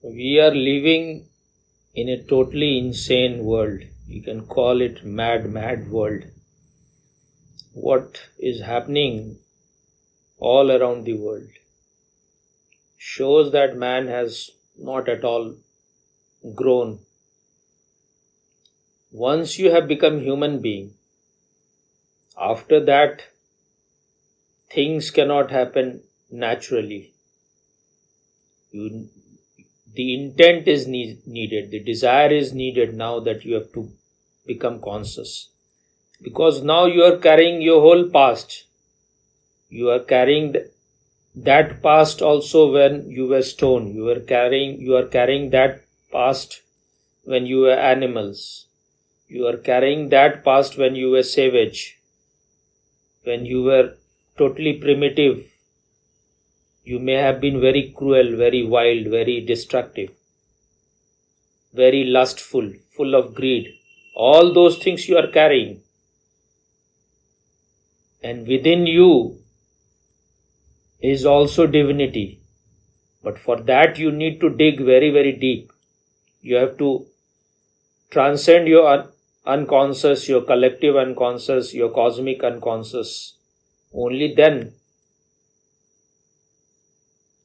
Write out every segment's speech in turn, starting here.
We are living in a totally insane world. You can call it mad world. What is happening all around the world shows that man has not at all grown. Once you have become human being, after that things cannot happen naturally. The intent is needed, the desire is needed now that you have to become conscious. Because now you are carrying your whole past. You are carrying that past also when you were stoned. You are carrying that past when you were animals. You are carrying that past when you were savage. When you were totally primitive. You may have been very cruel, very wild, very destructive, very lustful, full of greed. All those things you are carrying. And within you is also divinity. But for that you need to dig very, very deep. You have to transcend your unconscious, your collective unconscious, your cosmic unconscious. Only then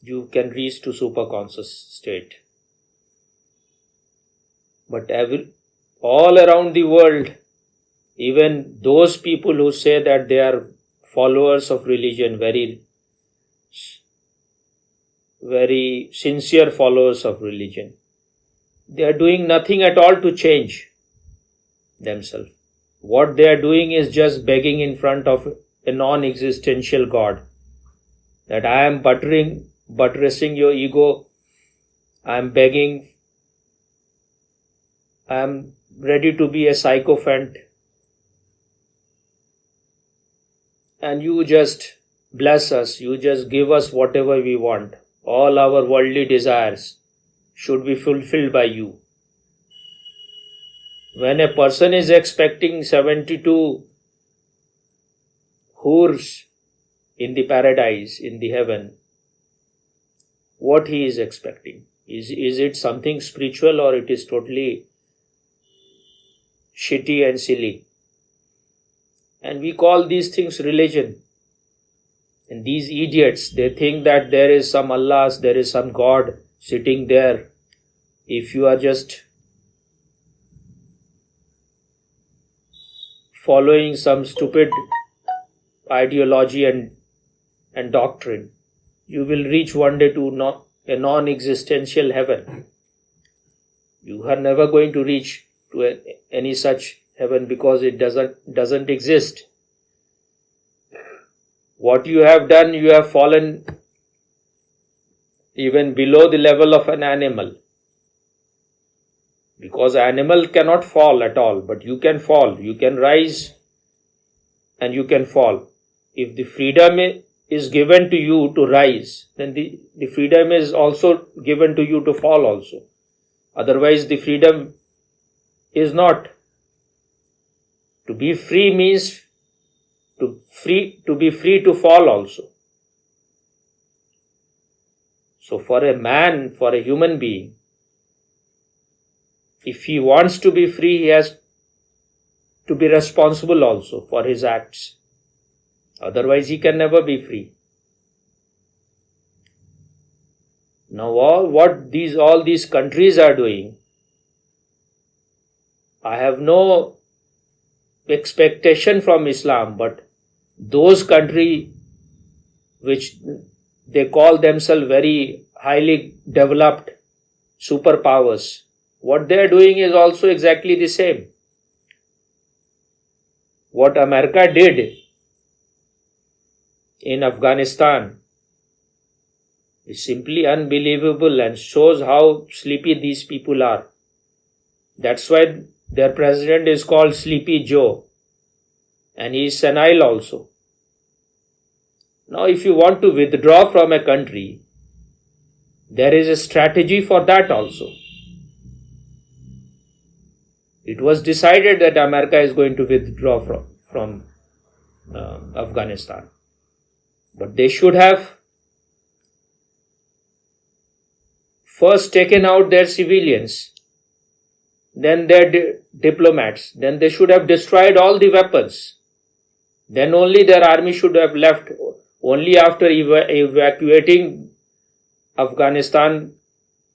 you can reach to superconscious state. But all around the world, even those people who say that they are followers of religion, very sincere followers of religion, they are doing nothing at all to change themselves. What they are doing is just begging in front of a non-existential God that I am buttressing your ego, I am begging, I am ready to be a sycophant, and you just bless us, you just give us whatever we want. All our worldly desires should be fulfilled by you. When a person is expecting 72 hurs in the paradise, in the heaven, what he is expecting? Is it something spiritual or it is totally shitty and silly? And we call these things religion. And these idiots, they think that there is some Allah, there is some God sitting there. If you are just following some stupid ideology and doctrine, you will reach one day to a non-existential heaven. You are never going to reach to any such heaven because it doesn't exist. What you have done, you have fallen even below the level of an animal. Because animal cannot fall at all, but you can fall. You can rise and you can fall. If the freedom is given to you to rise, then the freedom is also given to you to fall also. Otherwise the freedom is not. To be free means to be free to fall also. So for a man, for a human being, if he wants to be free, he has to be responsible also for his acts. Otherwise he can never be free. Now all these countries are doing, I have no expectation from Islam, but those countries which they call themselves very highly developed superpowers, what they are doing is also exactly the same. What America did in Afghanistan is simply unbelievable and shows how sleepy these people are. That's why their president is called Sleepy Joe, and he is senile also. Now if you want to withdraw from a country, there is a strategy for that also. It was decided that America is going to withdraw from Afghanistan. But they should have first taken out their civilians, then their diplomats, then they should have destroyed all the weapons. Then only their army should have left. Only after evacuating Afghanistan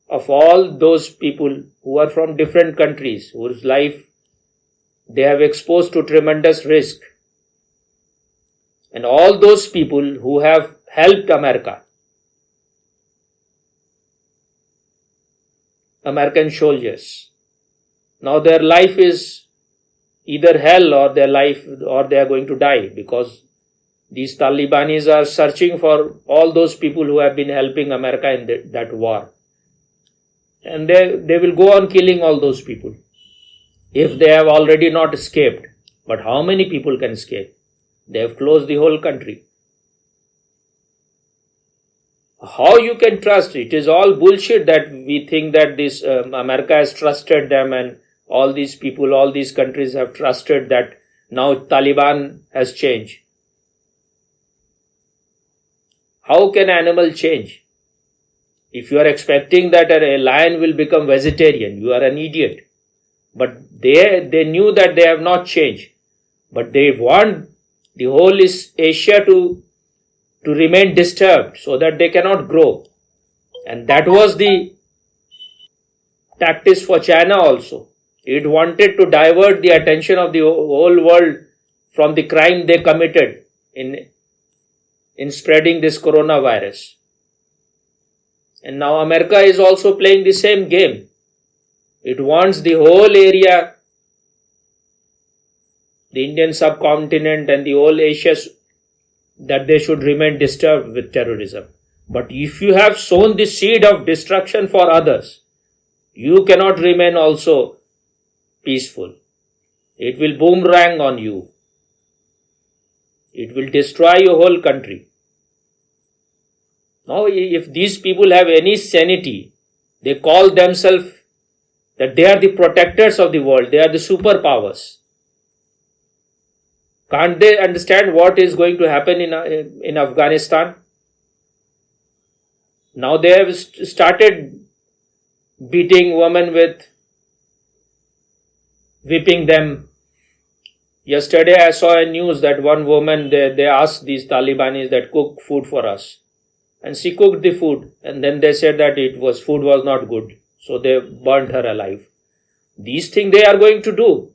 of all those people who are from different countries, whose life they have exposed to tremendous risk, and all those people who have helped American soldiers. Now their life is either hell or they are going to die, because these Talibanis are searching for all those people who have been helping America in that war. And they will go on killing all those people if they have already not escaped. But how many people can escape? They have closed the whole country. How you can trust? It is all bullshit that we think that this America has trusted them, and all these people, all these countries have trusted that now Taliban has changed. How can an animal change? If you are expecting that a lion will become vegetarian, you are an idiot. But they knew that they have not changed. But they want the whole Asia to remain disturbed so that they cannot grow. And that was the tactics for China also. It wanted to divert the attention of the whole world from the crime they committed in spreading this coronavirus. And now America is also playing the same game. It wants the whole area, the Indian subcontinent and the whole Asia, that they should remain disturbed with terrorism. But if you have sown the seed of destruction for others, you cannot remain also peaceful. It will boomerang on you. It will destroy your whole country. Now, if these people have any sanity, they call themselves that they are the protectors of the world, they are the superpowers. Can't they understand what is going to happen in Afghanistan? Now they have started beating women with whipping them. Yesterday I saw a news that one woman, they asked these Talibanis that cook food for us. And she cooked the food, and then they said that food was not good. So they burnt her alive. These things they are going to do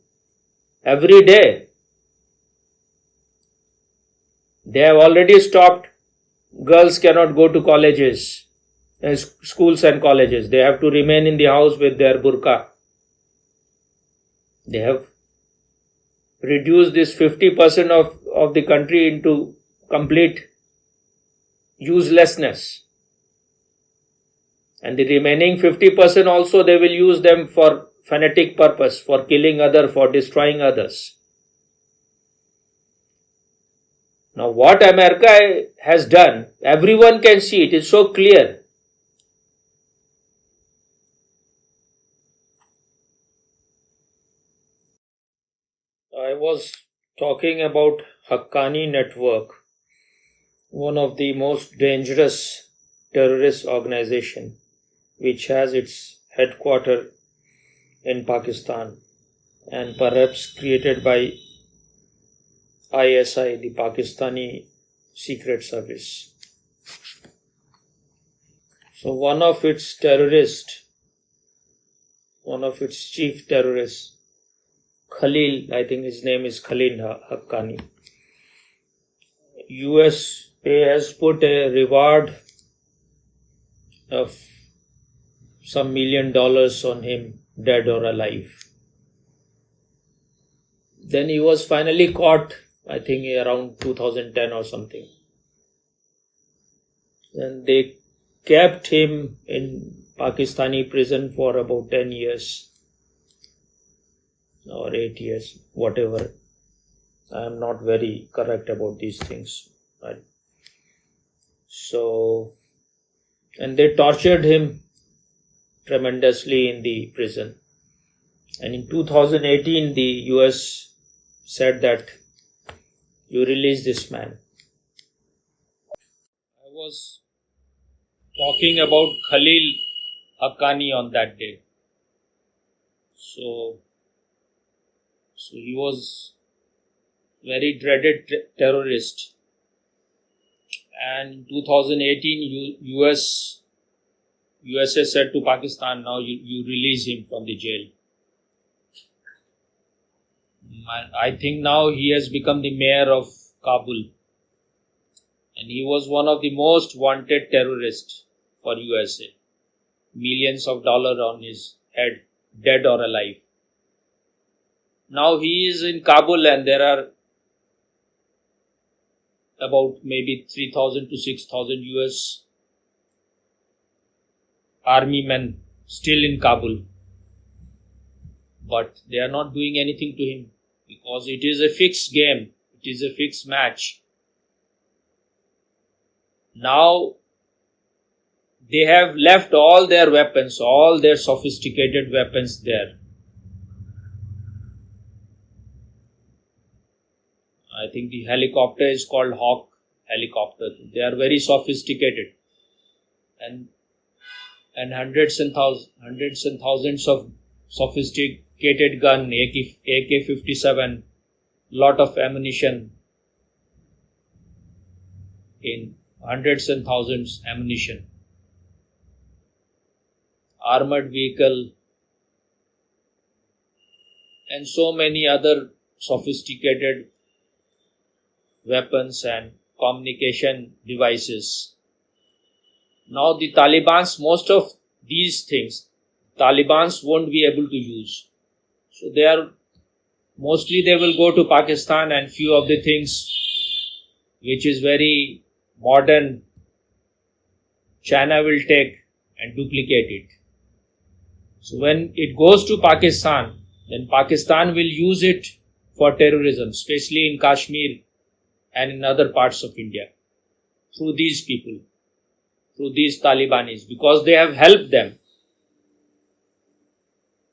every day. They have already stopped. Girls cannot go to colleges, schools and colleges. They have to remain in the house with their burqa. They have reduced this 50% of the country into complete uselessness. And the remaining 50% also they will use them for fanatic purpose, for killing others, for destroying others. Now what America has done, everyone can see it is so clear. I was talking about Haqqani Network, one of the most dangerous terrorist organization, which has its headquarters in Pakistan and perhaps created by ISI, the Pakistani Secret Service. So one of its chief terrorists, Khalil, I think his name is Khalil Haqqani. USA has put a reward of some $1 million on him, dead or alive. Then he was finally caught, I think around 2010 or something. And they kept him in Pakistani prison for about 10 years or 8 years, whatever. I am not very correct about these things. And they tortured him tremendously in the prison. And in 2018, the US said that you release this man. I was talking about Khalil Haqqani on that day. So he was very dreaded terrorist. And in 2018, USA said to Pakistan, now you release him from the jail. I think now he has become the mayor of Kabul. And he was one of the most wanted terrorists for USA. Millions of dollars on his head, dead or alive. Now he is in Kabul and there are about maybe 3,000 to 6,000 US army men still in Kabul. But they are not doing anything to him because it is a fixed game. It is a fixed match. Now they have left all their weapons, all their sophisticated weapons there. I think the helicopter is called Hawk helicopter. They are very sophisticated. And hundreds and thousands of sophisticated gun, AK-57, lot of ammunition, in hundreds and thousands ammunition, armored vehicle, and so many other sophisticated weapons and communication devices. Now the Taliban's, most of these things, Taliban's won't be able to use. So mostly they will go to Pakistan, and few of the things which is very modern, China will take and duplicate it. So when it goes to Pakistan, then Pakistan will use it for terrorism, especially in Kashmir and in other parts of India, through these people, through these Talibanis, because they have helped them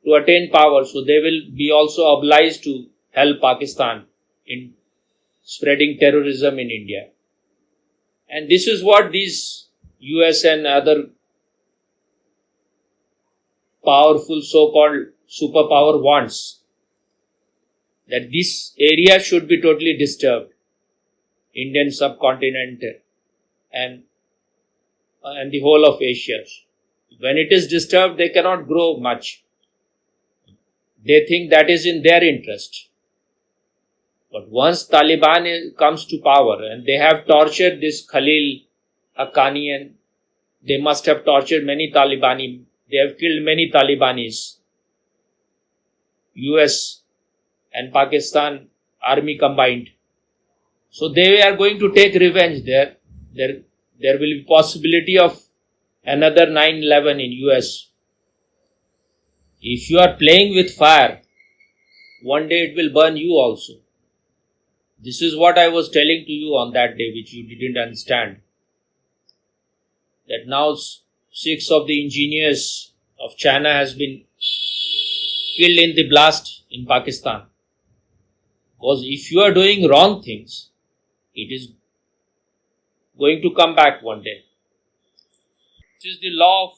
to attain power. So they will be also obliged to help Pakistan in spreading terrorism in India. And this is what these US and other powerful so-called superpower wants, that this area should be totally disturbed, Indian subcontinent and the whole of Asia. When it is disturbed, they cannot grow much. They think that is in their interest. But once Taliban comes to power, and they have tortured this Khalil Haqqani, and they must have tortured many Talibani, they have killed many Talibanis. US and Pakistan army combined. So they are going to take revenge there. There will be possibility of another 9/11 in US. If you are playing with fire, one day it will burn you also. This is what I was telling to you on that day, which you didn't understand. That now 6 of the engineers of China has been killed in the blast in Pakistan. Because if you are doing wrong things, it is going to come back one day. It is the law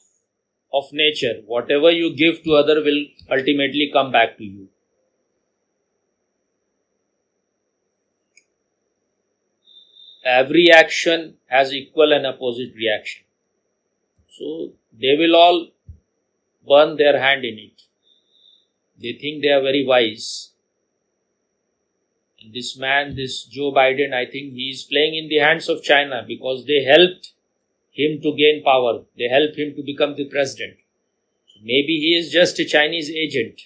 of nature. Whatever you give to other will ultimately come back to you. Every action has equal and opposite reaction. So they will all burn their hand in it. They think they are very wise. And this man, this Joe Biden, I think he is playing in the hands of China, because they helped him to gain power. They helped him to become the president. So maybe he is just a Chinese agent.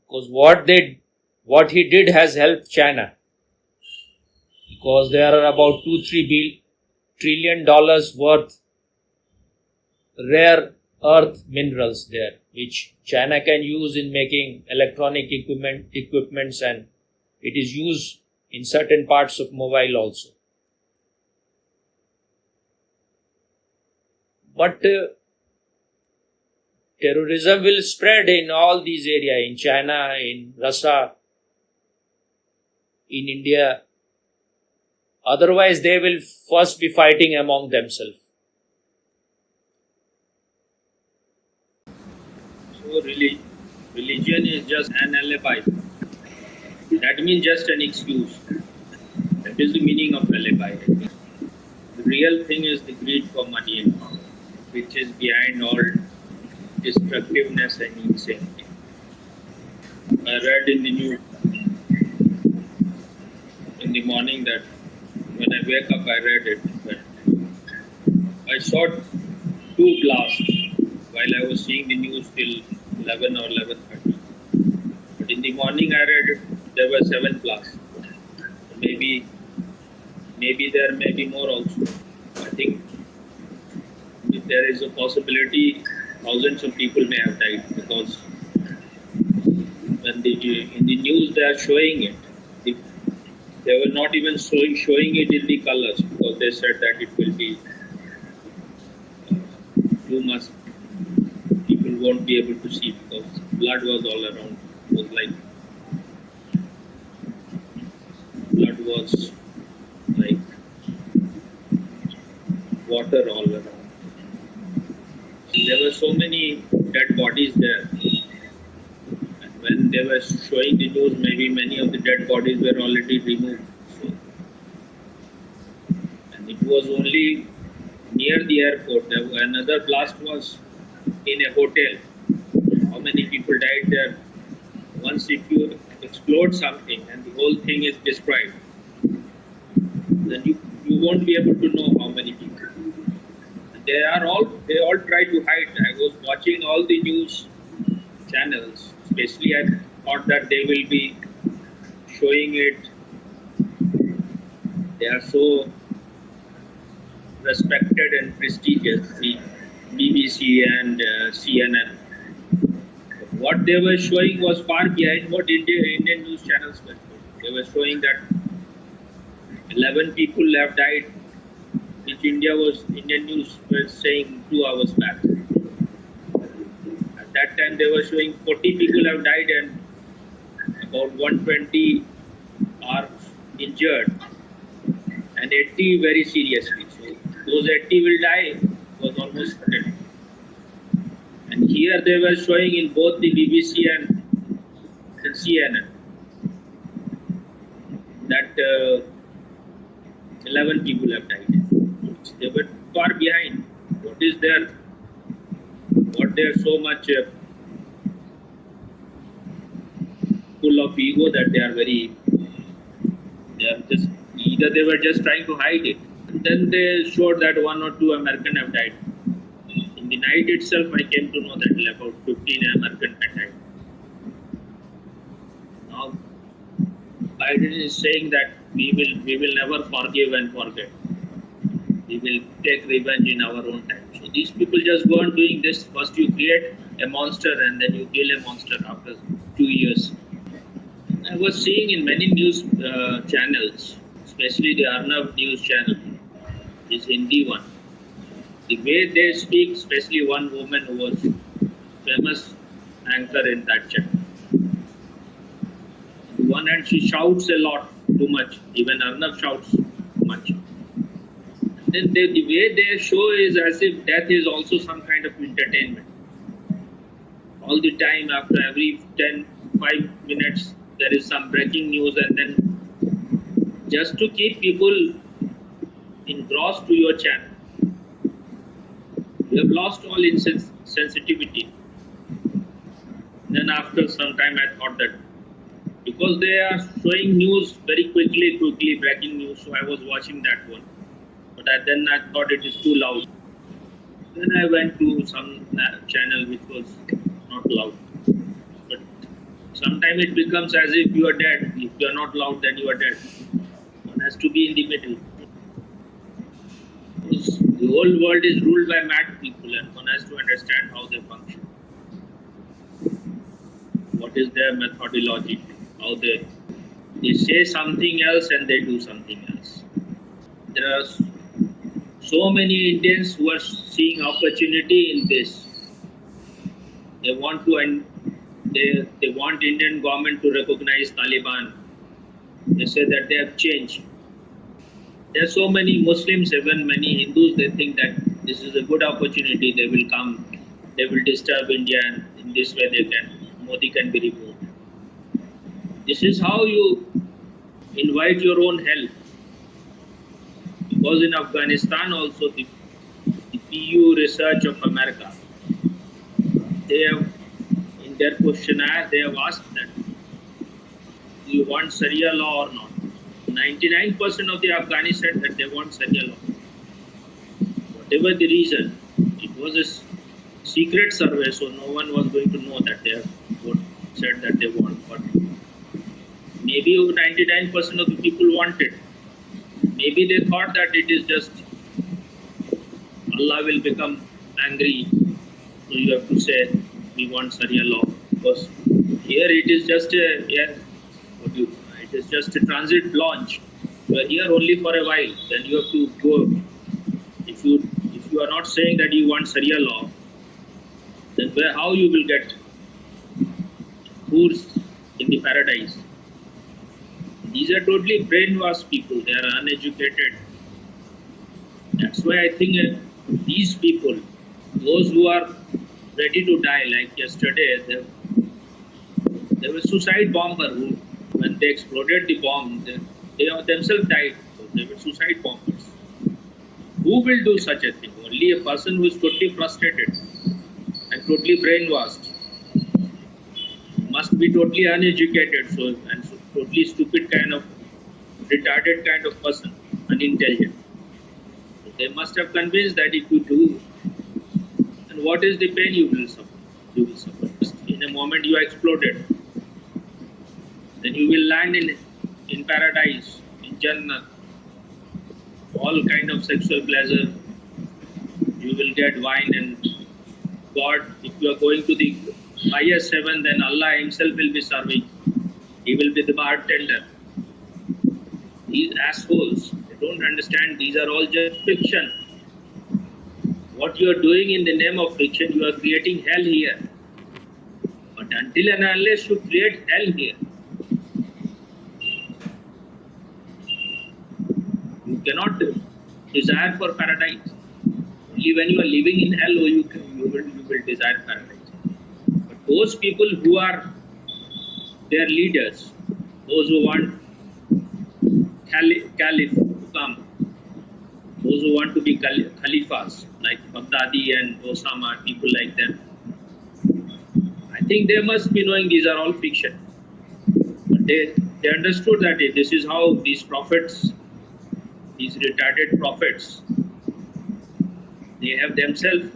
Because what he did has helped China. Because there are about $2-3 trillion worth rare earth minerals there, which China can use in making electronic equipments, and it is used in certain parts of mobile also. But terrorism will spread in all these areas, in China, in Russia, in India. Otherwise, they will first be fighting among themselves. So religion is just an alibi. That means just an excuse. That is the meaning of alibi. The real thing is the greed for money and power, which is behind all destructiveness and insanity. I read in the news in the morning that when I wake up, I read it. That I saw two blasts while I was seeing the news till 11 or 11:30. But in the morning, I read it, there were 7 blasts. Maybe there may be more also. I think if there is a possibility, thousands of people may have died because when in the news they are showing it. They were not even showing it in the colors because they said that it will be too much. People won't be able to see because blood was all around. It was like blood was like water all around. There were so many dead bodies there. And when they were showing the news, maybe many of the dead bodies were already removed. So, and it was only near the airport. Another blast was in a hotel. How many people died there? Once if you explode something and the whole thing is destroyed, then you won't be able to know how many people. They all try to hide. I was watching all the news channels, especially I thought that they will be showing it. They are so respected and prestigious, the BBC and CNN. What they were showing was far behind what Indian news channels were showing. They were showing that 11 people have died, which Indian news was saying 2 hours back. At that time, they were showing 40 people have died and about 120 are injured and 80 very seriously. So those 80 will die was almost certain. And here they were showing in both the BBC and CNN that 11 people have died. They were far behind. What they are so much full of ego that they are just either they were just trying to hide it. And then they showed that 1 or 2 Americans have died. In the night itself, I came to know that about 15 Americans had died. Now, Biden is saying that we will never forgive and forget. We will take revenge in our own time. So these people just go on doing this. First you create a monster and then you kill a monster after 2 years. I was seeing in many news channels, especially the Arnav news channel, this Hindi one. The way they speak, especially one woman who was famous anchor in that channel. On one hand, she shouts a lot, too much. Even Arnav shouts much. Then the way they show is as if death is also some kind of entertainment. All the time, after every 5 minutes, there is some breaking news, and then just to keep people engrossed to your channel, you have lost all sensitivity. Then after some time, I thought that because they are showing news very quickly, breaking news, so I was watching that one. But then I thought it is too loud. Then I went to some channel which was not loud. But sometimes it becomes as if you are dead. If you are not loud, then you are dead. One has to be in the middle. Because the whole world is ruled by mad people and one has to understand how they function. What is their methodology? How they say something else and they do something else. There are so many Indians who are seeing opportunity in this. They want they want Indian government to recognize Taliban. They say that they have changed. There are so many Muslims, even many Hindus, they think that this is a good opportunity. They will come they will disturb India, and in this way Modi can be removed. This is how you invite your own help. Because in Afghanistan also the Pew Research of America, they have in their questionnaire they have asked that do you want Sharia law or not? 99% of the Afghans said that they want Sharia law. Whatever the reason, it was a secret survey, so no one was going to know that they have said that they want. But maybe 99% of the people wanted. Maybe they thought that it is just Allah will become angry, so you have to say we want Sharia law. Because here it is just it is just a transit launch. You are here only for a while, then you have to go. If you are not saying that you want Sharia law, then how you will get foods in the paradise? These are totally brainwashed people. They are uneducated. That's why I think these people, those who are ready to die, like yesterday, there was a suicide bomber who, when they exploded the bomb, they themselves died. So they were suicide bombers. Who will do such a thing? Only a person who is totally frustrated and totally brainwashed. Must be totally uneducated, so totally stupid kind of retarded kind of person, unintelligent. So they must have convinced that if you do, then what is the pain you will suffer? You will suffer. In a moment you are exploded. Then you will land in paradise, in Jannah. All kind of sexual pleasure. You will get wine and God. If you are going to the highest heaven, then Allah Himself will be serving. He will be the bartender. These assholes, they don't understand. These are all just fiction. What you are doing in the name of fiction, you are creating hell here. But until and unless you create hell here, you cannot desire for paradise. Only when you are living in hell, you will desire paradise. But those people who are their leaders, those who want caliph to come, those who want to be khalifas, like Baghdadi and Osama, people like them, I think they must be knowing these are all fiction. But they understood that this is how these prophets, these retarded prophets, they have themselves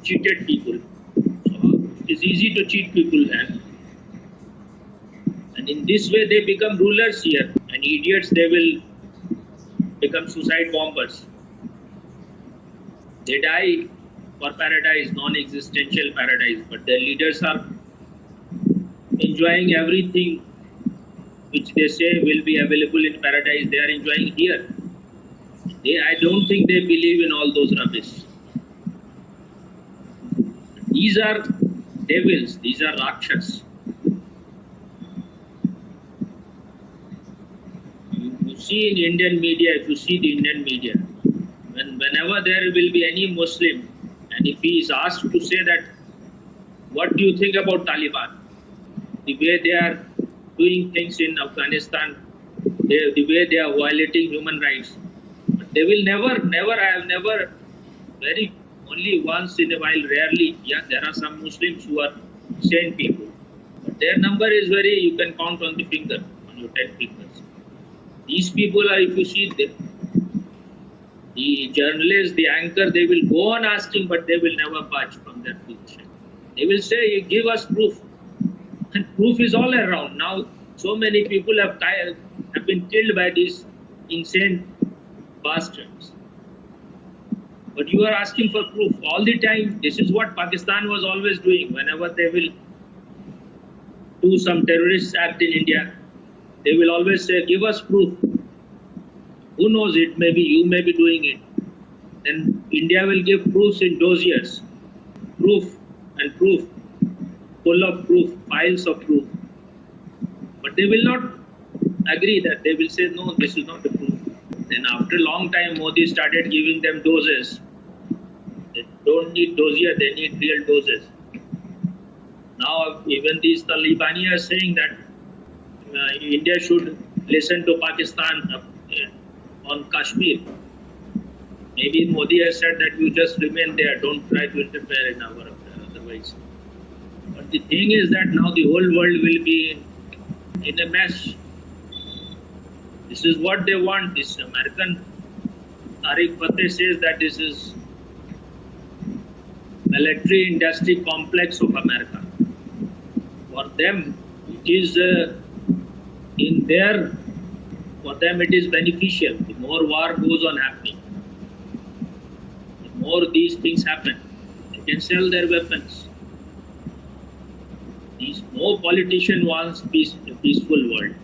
cheated people. So it is easy to cheat people, and in this way they become rulers here, and idiots, they will become suicide bombers. They die for paradise, non-existential paradise, but their leaders are enjoying everything which they say will be available in paradise. They are enjoying here. I don't think they believe in all those rubbish. These are devils. These are rakshas. You see in Indian media, if you see the Indian media, whenever there will be any Muslim, and if he is asked to say that, what do you think about Taliban? The way they are doing things in Afghanistan, the way they are violating human rights. But they will never, I have never, only once in a while, rarely, yeah, there are some Muslims who are sane people. But their number is you can count on the finger, on your 10 fingers. These people are, if you see them, the journalists, the anchor, they will go on asking, but they will never budge from their position. They will say, give us proof. And proof is all around. Now, so many people have been killed by these insane bastards. But you are asking for proof all the time. This is what Pakistan was always doing. Whenever they will do some terrorist act in India, they will always say, give us proof. Who knows, it may be you may be doing it. Then India will give proofs in dossiers. Proof and proof. Full of proof, files of proof. But they will not agree that. They will say, no, this is not the proof. Then after a long time, Modi started giving them doses. don't need dossier, they need real doses. Now even these Talibani are saying that India should listen to Pakistan on Kashmir. Maybe Modi has said that you just remain there, don't try to interfere in our affair otherwise. But the thing is that now the whole world will be in a mess. This is what they want. This American Tariq Fateh says that this is military industry complex of America. For them, it is for them it is beneficial. The more war goes on happening, the more these things happen, they can sell their weapons. No politician wants a peaceful world.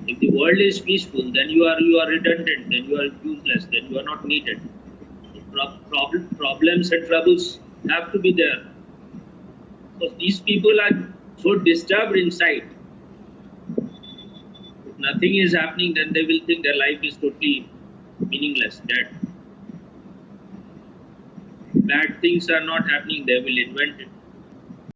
If the world is peaceful, then you are redundant, then you are useless, then you are not needed. Problems and troubles have to be there. Because these people are so disturbed inside. If nothing is happening, then they will think their life is totally meaningless, dead. Bad things are not happening, they will invent it.